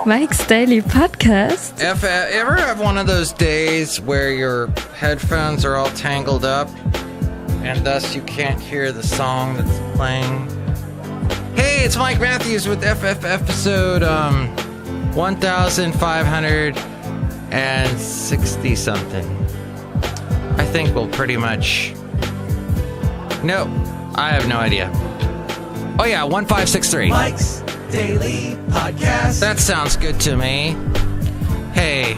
Mike's Daily Podcast. Ever have one of those days where your headphones are all tangled up and thus you can't hear the song that's playing? Hey, it's Mike Matthews with FF episode 1560 something. I think we'll pretty much... No, I have no idea. Oh yeah, 1563. Mike's Daily Podcast. That sounds good to me. Hey,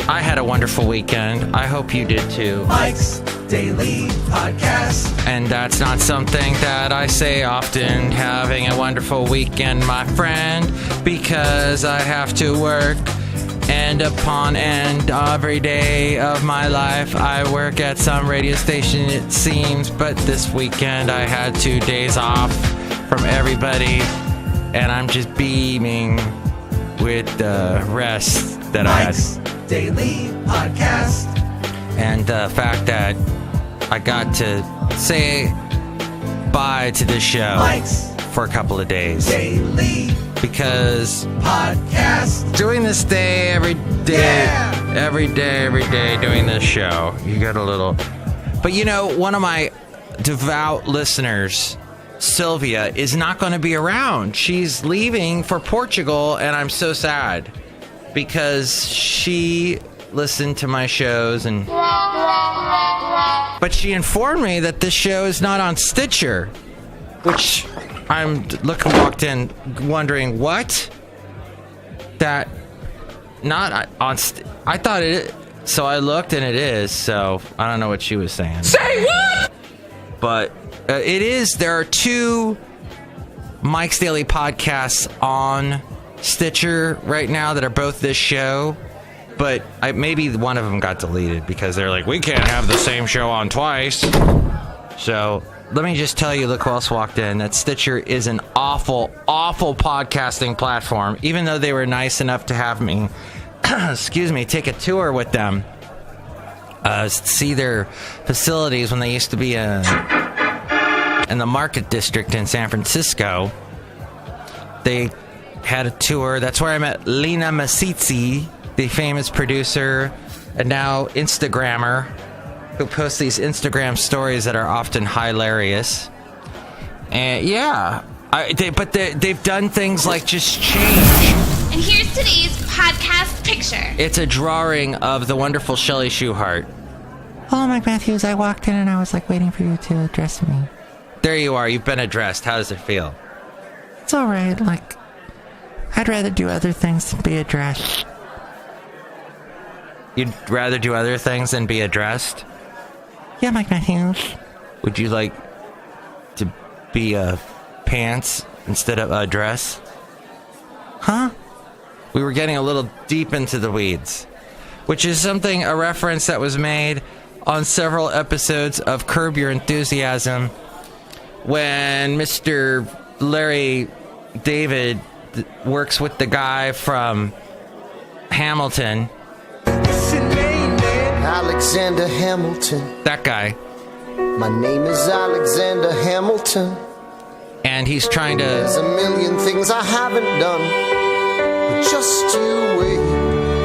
I had a wonderful weekend. I hope you did too. Mike's Daily Podcast. And that's not something that I say often, having a wonderful weekend, my friend, because I have to work end upon end every day of my life. I work at some radio station, it seems, but this weekend I had 2 days off from everybody, and I'm just beaming with the rest that Mike's I had. Daily Podcast. And the fact that I got to say bye to this show Mike's for a couple of days. Daily Because Podcast. doing this day every day, every day doing this show, you get a little... But you know, one of my devout listeners, Sylvia, is not going to be around. She's leaving for Portugal, and I'm so sad because she listened to my shows, and but she informed me that this show is not on Stitcher, which I'm walked in wondering what that not on. I thought it. So I looked, and it is. So I don't know what she was saying. Say what? But it is. There are 2 Mike's Daily Podcasts on Stitcher right now that are both this show. But maybe one of them got deleted because they're like, we can't have the same show on twice. So let me just tell you, look who else walked in, that Stitcher is an awful, awful podcasting platform. Even though they were nice enough to have me, excuse me, take a tour with them, see their facilities when they used to be in the Market District in San Francisco. They had a tour. That's where I met Lina Masizzi, the famous producer and now Instagrammer who posts these Instagram stories that are often hilarious. And yeah, they've done things like just change. And here's today's podcast picture. It's a drawing of the wonderful Chely Shoehart. Hello, Mike Matthews. I walked in and I was like waiting for you to address me. There you are. You've been addressed. How does it feel? It's all right. Like, I'd rather do other things than be addressed. You'd rather do other things than be addressed? Yeah, Mike Matthews. Would you like to be pants instead of a dress? Huh? We were getting a little deep into the weeds, which is a reference that was made on several episodes of Curb Your Enthusiasm when Mr. Larry David works with the guy from Hamilton. Alexander Hamilton. That guy. My name is Alexander Hamilton. And he's trying to... There's a million things I haven't done. But just you wait.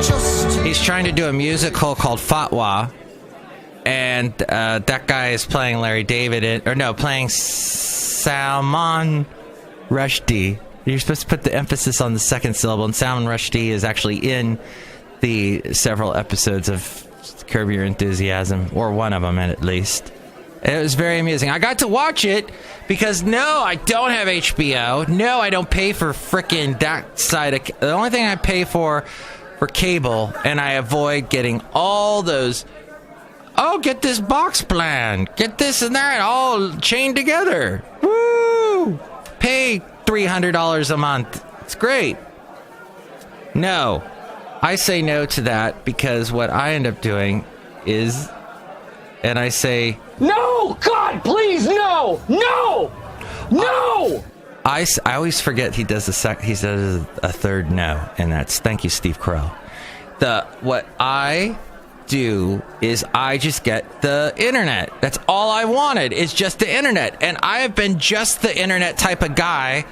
Just you... He's trying to do a musical called Fatwa. And that guy is playing Larry David, playing Salman Rushdie. You're supposed to put the emphasis on the second syllable, and Salman Rushdie is actually in the several episodes of Curb Your Enthusiasm, or one of them at least. It was very amusing. I got to watch it because no, I don't have HBO. No, I don't pay for frickin' that side of... The only thing I pay for cable, and I avoid getting all those... Oh, get this box plan. Get this and that all chained together. Woo! Pay $300 a month. It's great. No. I say no to that because what I end up doing is... And I say... No! God, please, no! No! No! I always forget he does a third no, and that's... Thank you, Steve Carell. What I do is I just get the internet. That's all I wanted, is just the internet. And I have been just the internet type of guy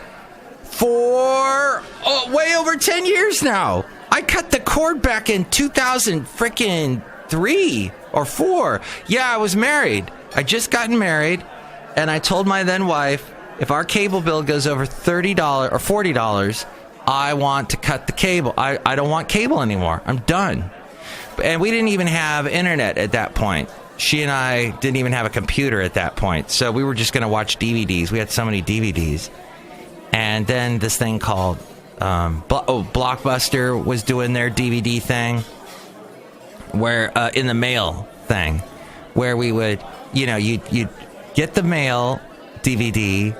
for way over 10 years now. I cut the cord back in 2003 or 4. Yeah, I was married. I just gotten married, and I told my then wife, if our cable bill goes over $30 or $40, I want to cut the cable. I don't want cable anymore. I'm done. And we didn't even have internet at that point. She and I didn't even have a computer at that point. So we were just going to watch DVDs. We had so many DVDs. And then this thing called Blockbuster was doing their DVD thing, where in the mail thing, where we would, you'd get the mail DVD,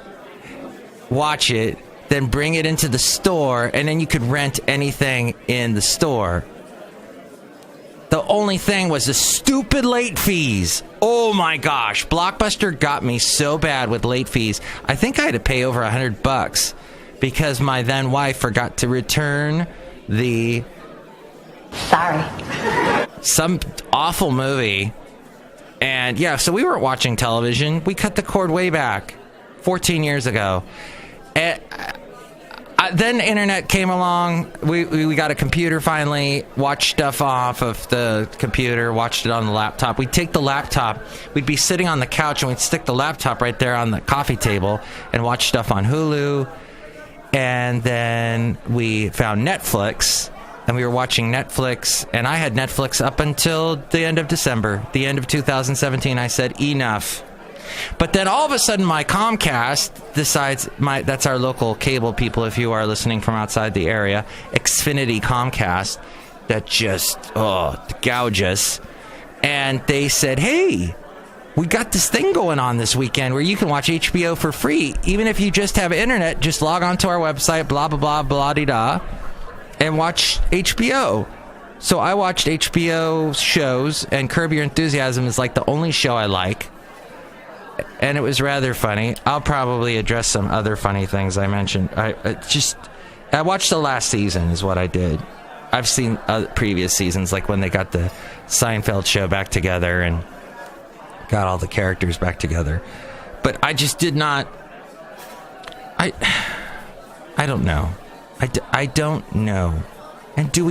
watch it, then bring it into the store, and then you could rent anything in the store. The only thing was the stupid late fees. Oh my gosh. Blockbuster got me so bad with late fees. I think I had to pay over $100 because my then wife forgot to return some awful movie. And yeah, so we weren't watching television. We cut the cord way back 14 years ago. And then the internet came along. We got a computer finally, watched stuff off of the computer, watched it on the laptop. We'd take the laptop, we'd be sitting on the couch, and we'd stick the laptop right there on the coffee table and watch stuff on Hulu. And then we found Netflix, and we were watching Netflix, and I had Netflix up until the end of December, the end of 2017. I said, enough. But then all of a sudden my Comcast decides, that's our local cable people if you are listening from outside the area, Xfinity Comcast, that just gouge us. And they said, hey, we got this thing going on this weekend where you can watch HBO for free. Even if you just have internet, just log on to our website, blah, blah, blah, blah-de-da, and watch HBO. So I watched HBO shows, and Curb Your Enthusiasm is like the only show I like. And it was rather funny. I'll probably address some other funny things I mentioned. I watched the last season is what I did. I've seen previous seasons, like when they got the Seinfeld show back together and got all the characters back together. But I just did not... I don't know. I don't know. And do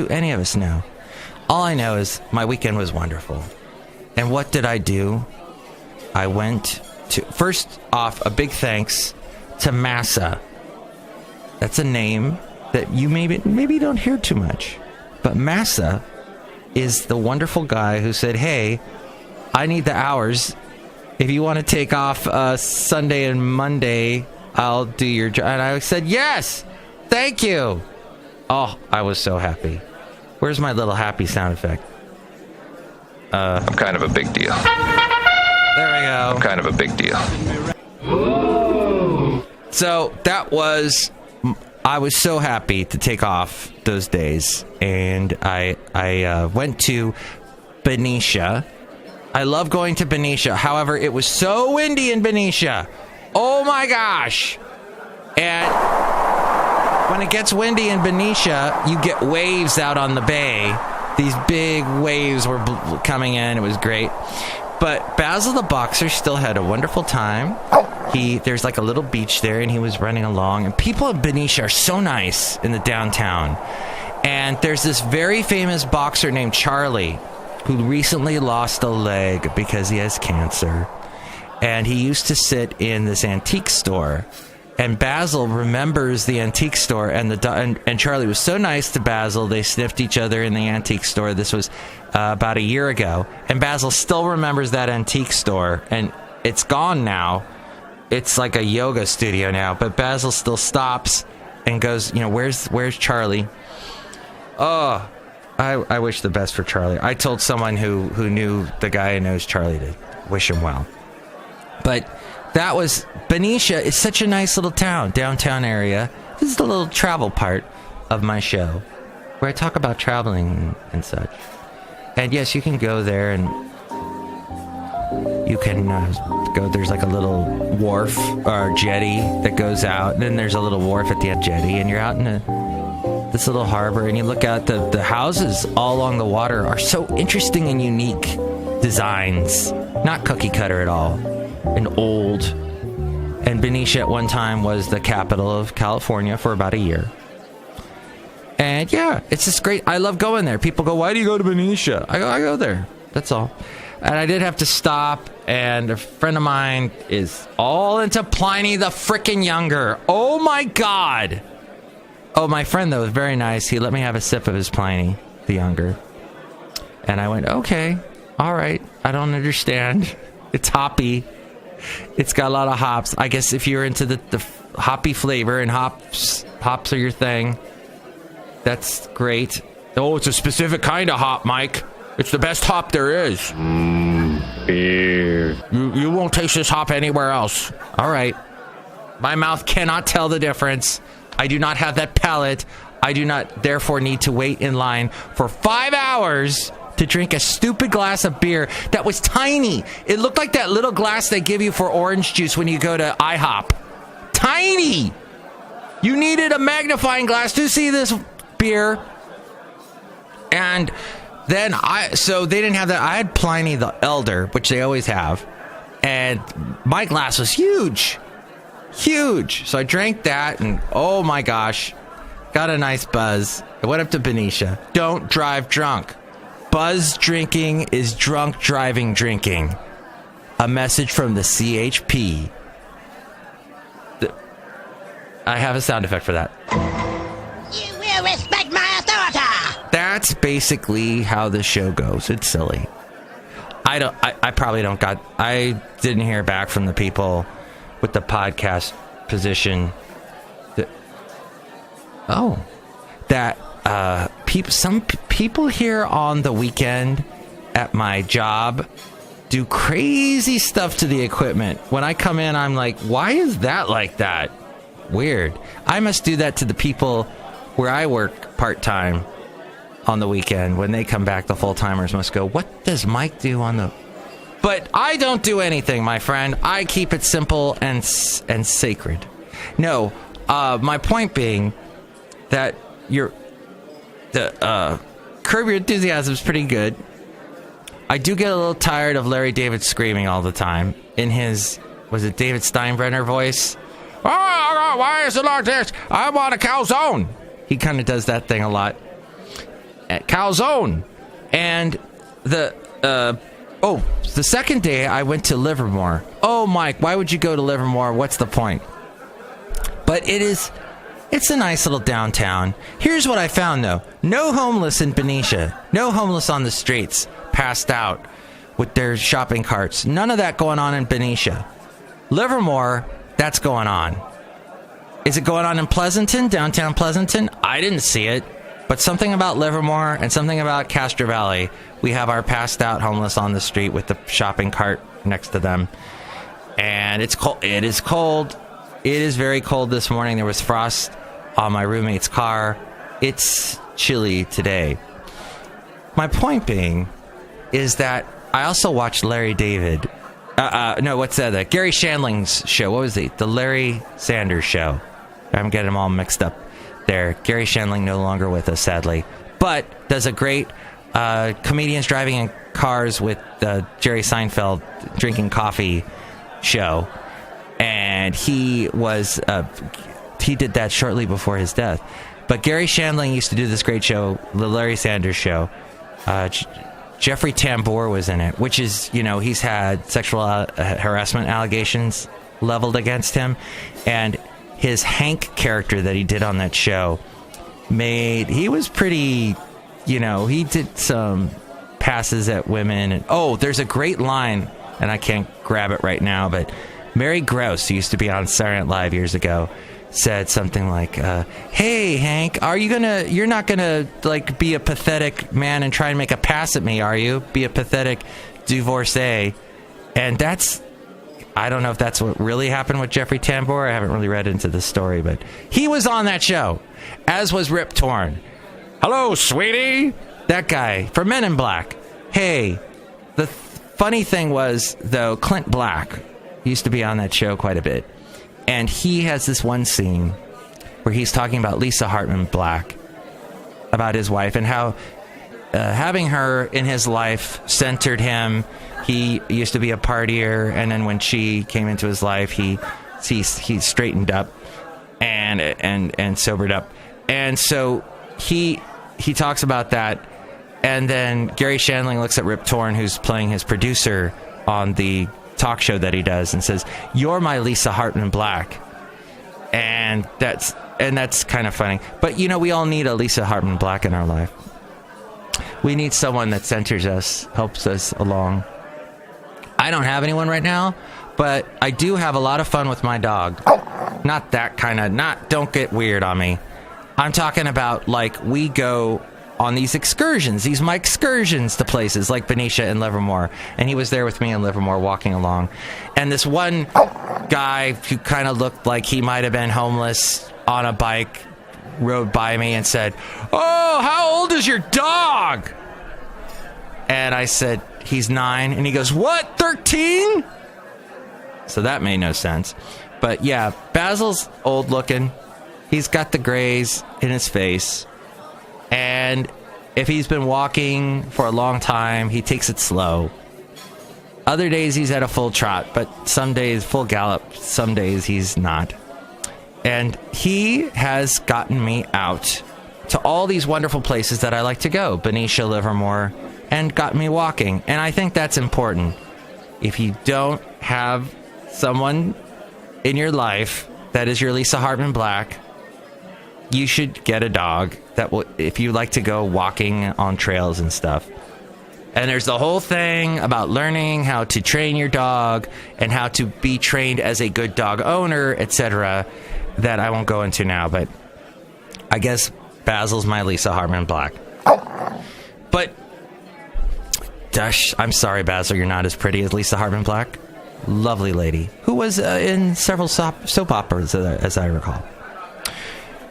any of us know? All I know is my weekend was wonderful. And what did I do? I went to, first off, a big thanks to Massa. That's a name that you maybe don't hear too much. But Massa is the wonderful guy who said, hey, I need the hours. If you want to take off Sunday and Monday, I'll do your job. And I said, yes, thank you. Oh, I was so happy. Where's my little happy sound effect? I'm kind of a big deal. There we go. I'm kind of a big deal. So I was so happy to take off those days, and I went to Benicia. I love going to Benicia. However, it was so windy in Benicia. Oh my gosh. And when it gets windy in Benicia, you get waves out on the bay. These big waves were coming in. It was great. But Basil the Boxer still had a wonderful time. There's like a little beach there, and he was running along. And people in Benicia are so nice in the downtown. And there's this very famous boxer named Charlie who recently lost a leg because he has cancer. And he used to sit in this antique store. And Basil remembers the antique store, and Charlie was so nice to Basil, they sniffed each other in the antique store. This was about a year ago. And Basil still remembers that antique store, and it's gone now. It's like a yoga studio now, but Basil still stops and goes, where's Charlie? Oh, I wish the best for Charlie. I told someone who knew the guy who knows Charlie to wish him well. But that was... Benicia is such a nice little downtown area. This is the little travel part of my show, where I talk about traveling and such. And yes, you can go there, and you can go, there's like a little wharf or jetty that goes out, and then there's a little wharf at the end jetty, and you're out in this little harbor, and you look out, the houses all along the water are so interesting and unique designs. Not cookie cutter at all. And old. And Benicia at one time was the capital of California for about a year. And yeah, it's just great. I love going there. People go, why do you go to Benicia? I go there. That's all. And I did have to stop. And a friend of mine is all into Pliny the frickin' Younger. Oh my God. Oh, my friend, though, was very nice. He let me have a sip of his Pliny the Younger. And I went, okay, all right. I don't understand. It's hoppy. It's got a lot of hops. I guess if you're into the hoppy flavor and hops are your thing, that's great. Oh, it's a specific kind of hop, Mike. It's the best hop there is. Beer. You won't taste this hop anywhere else. All right. My mouth cannot tell the difference. I do not have that palate. I do not, therefore, need to wait in line for 5 hours to drink a stupid glass of beer that was tiny. It looked like that little glass they give you for orange juice when you go to IHOP. Tiny! You needed a magnifying glass to see this beer. And then so they didn't have that. I had Pliny the Elder, which they always have. And my glass was huge. Huge. So I drank that and oh my gosh, got a nice buzz. I went up to Benicia. Don't drive drunk. Buzz drinking is drunk driving drinking. A message from the CHP. I have a sound effect for that. You will respect my authority. That's basically how the show goes. It's silly. I probably don't I didn't hear back from the people with the podcast position. Some people here on the weekend at my job do crazy stuff to the equipment. When I come in, I'm like, why is that like that? Weird. I must do that to the people where I work part-time on the weekend. When they come back, the full-timers must go, what does Mike do on the... But I don't do anything, my friend. I keep it simple and sacred. No, my point being that Curb Your Enthusiasm is pretty good. I do get a little tired of Larry David screaming all the time in his, was it David Steinbrenner voice? Oh, why is it like this? I want a calzone. He kind of does that thing a lot. Calzone. And the second day I went to Livermore. Oh, Mike, why would you go to Livermore? What's the point? But it's a nice little downtown. Here's what I found, though. No homeless in Benicia. No homeless on the streets, passed out with their shopping carts. None of that going on in Benicia. Livermore, that's going on. Is it going on in Pleasanton, downtown Pleasanton? I didn't see it. But something about Livermore and something about Castro Valley. We have our passed out homeless on the street with the shopping cart next to them. And it's cold. It is cold. It is very cold this morning. There was frost on my roommate's car. It's chilly today. My point being is that I also watched Larry David. Gary Shandling's show. What was it? The Larry Sanders Show. I'm getting them all mixed up there. Gary Shandling no longer with us, sadly. But does a great comedians driving in cars with Jerry Seinfeld drinking coffee show. And he did that shortly before his death. But Gary Shandling used to do this great show, the Larry Sanders Show. Jeffrey Tambor was in it, which is, he's had sexual harassment allegations leveled against him. And his Hank character that he did on that show he was pretty, he did some passes at women. And, there's a great line, and I can't grab it right now, but Mary Gross, who used to be on Saturday Night Live years ago, said something like, hey, Hank, you're not gonna, be a pathetic man and try and make a pass at me, are you? Be a pathetic divorcee. And I don't know if that's what really happened with Jeffrey Tambor. I haven't really read into the story, but he was on that show, as was Rip Torn. Hello, sweetie. That guy from Men in Black. Hey, the funny thing was, though, Clint Black used to be on that show quite a bit. And he has this one scene where he's talking about Lisa Hartman Black, about his wife, and how having her in his life centered him. He used to be a partier, and then when she came into his life, he he's straightened up and sobered up. And so he talks about that. And then Gary Shandling looks at Rip Torn, who's playing his producer on the talk show that he does, and says, "You're my Lisa Hartman Black." And that's kind of funny. But, we all need a Lisa Hartman Black in our life. We need someone that centers us, helps us along. I don't have anyone right now, but I do have a lot of fun with my dog. Not that kind of, don't get weird on me. I'm talking about, we go on these excursions, these Mike excursions to places like Benicia and Livermore. And he was there with me in Livermore walking along. And this one guy who kind of looked like he might have been homeless on a bike rode by me and said, "Oh, how old is your dog?" And I said, "He's 9. And he goes, "What, 13? So that made no sense. But yeah, Basil's old looking. He's got the grays in his face. And if he's been walking for a long time, he takes it slow. Other days he's at a full trot, but some days full gallop, some days he's not. And he has gotten me out to all these wonderful places that I like to go, Benicia, Livermore, and got me walking. And I think that's important. If you don't have someone in your life that is your Lisa Hartman Black, you should get a dog that will, if you like to go walking on trails and stuff. And there's the whole thing about learning how to train your dog and how to be trained as a good dog owner, etc., that I won't go into now. But I guess Basil's my Lisa Hartman Black. But, I'm sorry, Basil, you're not as pretty as Lisa Hartman Black. Lovely lady who was in several soap operas, as I recall.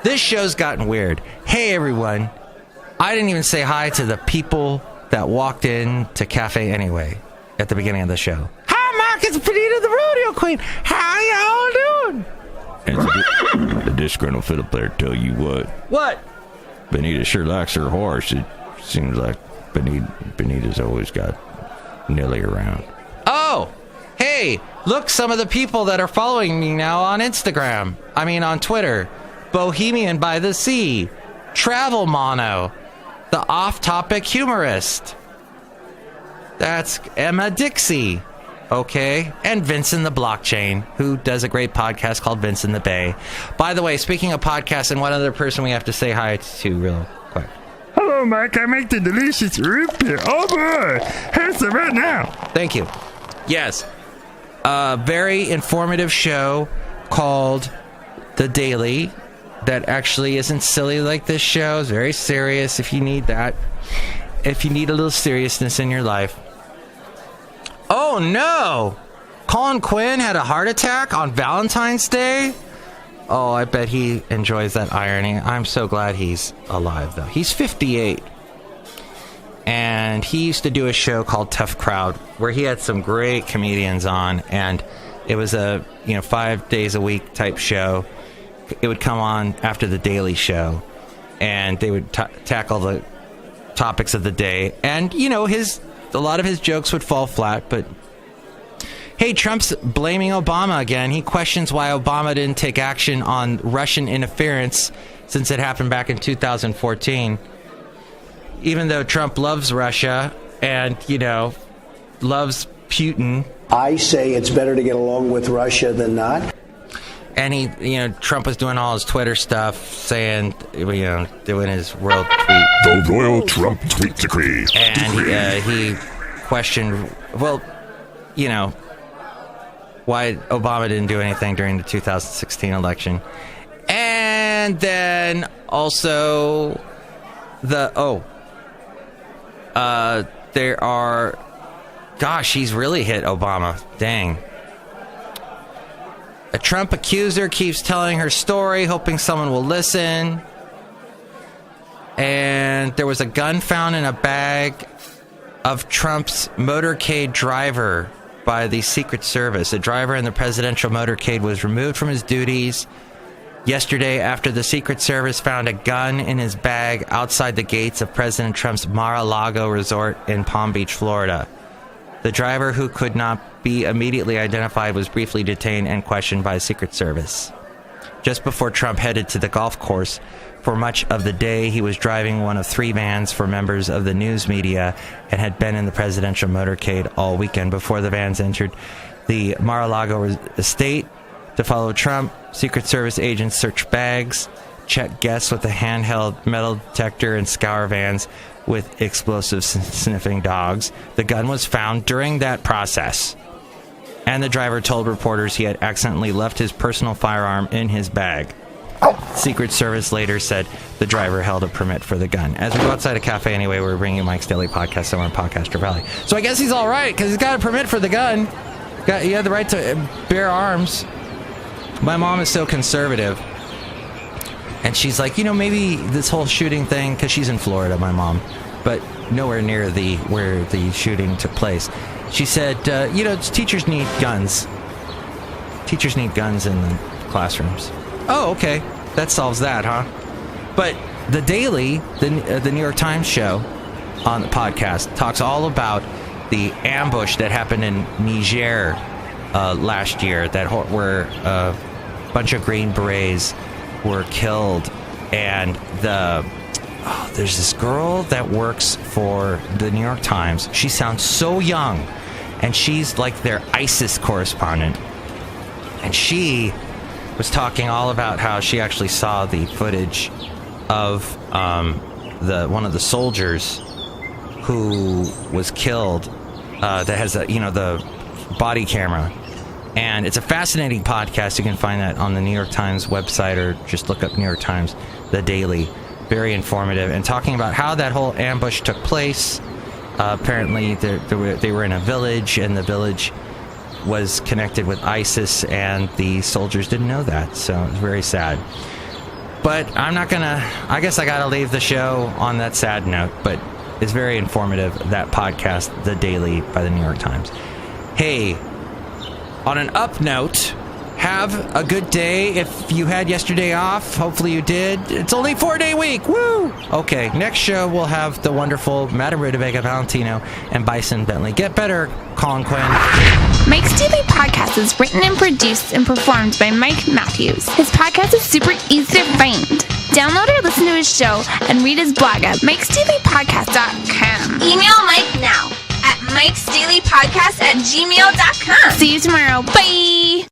This show's gotten weird. Hey, everyone. I didn't even say hi to the people that walked in to Café Anyway at the beginning of the show. Hi, Mark. It's Benita, the rodeo queen. How y'all doing? And the Disgruntled Fiddle Player tell you what. What? Benita sure likes her horse. It seems like Benita's always got Nelly around. Oh, hey, look, some of the people that are following me now on Instagram. On Twitter. Bohemian by the Sea, Travel Mono, the off-topic humorist. That's Emma Dixie. Okay. And Vincent the Blockchain, who does a great podcast called Vincent the Bay. By the way, speaking of podcasts, and one other person we have to say hi to real quick. Hello, Mike. I make the delicious root beer. Oh, boy. Here's some right now. Thank you. Yes. A very informative show called The Daily that actually isn't silly like this show. It's very serious if you need that. If you need a little seriousness in your life. Oh, no. Colin Quinn had a heart attack on Valentine's Day? Oh, I bet he enjoys that irony. I'm so glad he's alive, though. He's 58. And he used to do a show called Tough Crowd, where he had some great comedians on, and it was a 5 days a week type show. It would come on after the Daily Show, and they would tackle the topics of the day. And a lot of his jokes would fall flat, but hey, Trump's blaming Obama again. He questions why Obama didn't take action on Russian interference since it happened back in 2014. Even though Trump loves Russia and, loves Putin. I say it's better to get along with Russia than not. And Trump was doing all his Twitter stuff, saying, doing his world tweet. The Royal Trump Tweet Decree. And he questioned, why Obama didn't do anything during the 2016 election. And then also he's really hit Obama. Dang. A Trump accuser keeps telling her story, hoping someone will listen. And there was a gun found in a bag of Trump's motorcade driver by the Secret Service. The driver in the presidential motorcade was removed from his duties yesterday after the Secret Service found a gun in his bag outside the gates of President Trump's Mar-a-Lago resort in Palm Beach, Florida. The driver, who could not be immediately identified, was briefly detained and questioned by Secret Service. Just before Trump headed to the golf course, for much of the day, he was driving one of 3 vans for members of the news media and had been in the presidential motorcade all weekend. Before the vans entered the Mar-a-Lago estate to follow Trump, Secret Service agents searched bags, check guests with a handheld metal detector, and scour vans with explosive sniffing dogs. The gun was found during that process, and the driver told reporters he had accidentally left his personal firearm in his bag. Secret Service later said the driver held a permit for the gun. As we go outside of Café Anyway, we're bringing you Mike's Daily Podcast somewhere in Podcaster Valley. So I guess he's all right, because he's got a permit for the gun. He had the right to bear arms. My mom is so conservative. And she's like, maybe this whole shooting thing, because she's in Florida, my mom, but nowhere near where the shooting took place. She said, teachers need guns. Teachers need guns in the classrooms. Oh, okay. That solves that, huh? But the Daily, the New York Times show on the podcast, talks all about the ambush that happened in Niger last year, where a bunch of Green Berets were killed, and there's this girl that works for the New York Times. She sounds so young, and she's like their ISIS correspondent, and she was talking all about how she actually saw the footage of one of the soldiers who was killed that has the body camera. And it's a fascinating podcast. You can find that on the New York Times website, or just look up New York Times, The Daily. Very informative. And talking about how that whole ambush took place. Apparently, they were in a village, and the village was connected with ISIS, and the soldiers didn't know that. So it was very sad. But I guess I got to leave the show on that sad note. But it's very informative, that podcast, The Daily by the New York Times. Hey, on an up note, have a good day. If you had yesterday off, hopefully you did. It's only a 4-day week. Woo! Okay, next show we'll have the wonderful Madame Rootabega, Valentino, and Bison Bentley. Get better, Colin Quinn. Mike's Daily Podcast is written and produced and performed by Mike Matthews. His podcast is super easy to find. Download or listen to his show and read his blog at mikesdailypodcast.com. Email Mike now at mikesdailypodcast@gmail.com. See you tomorrow. Bye!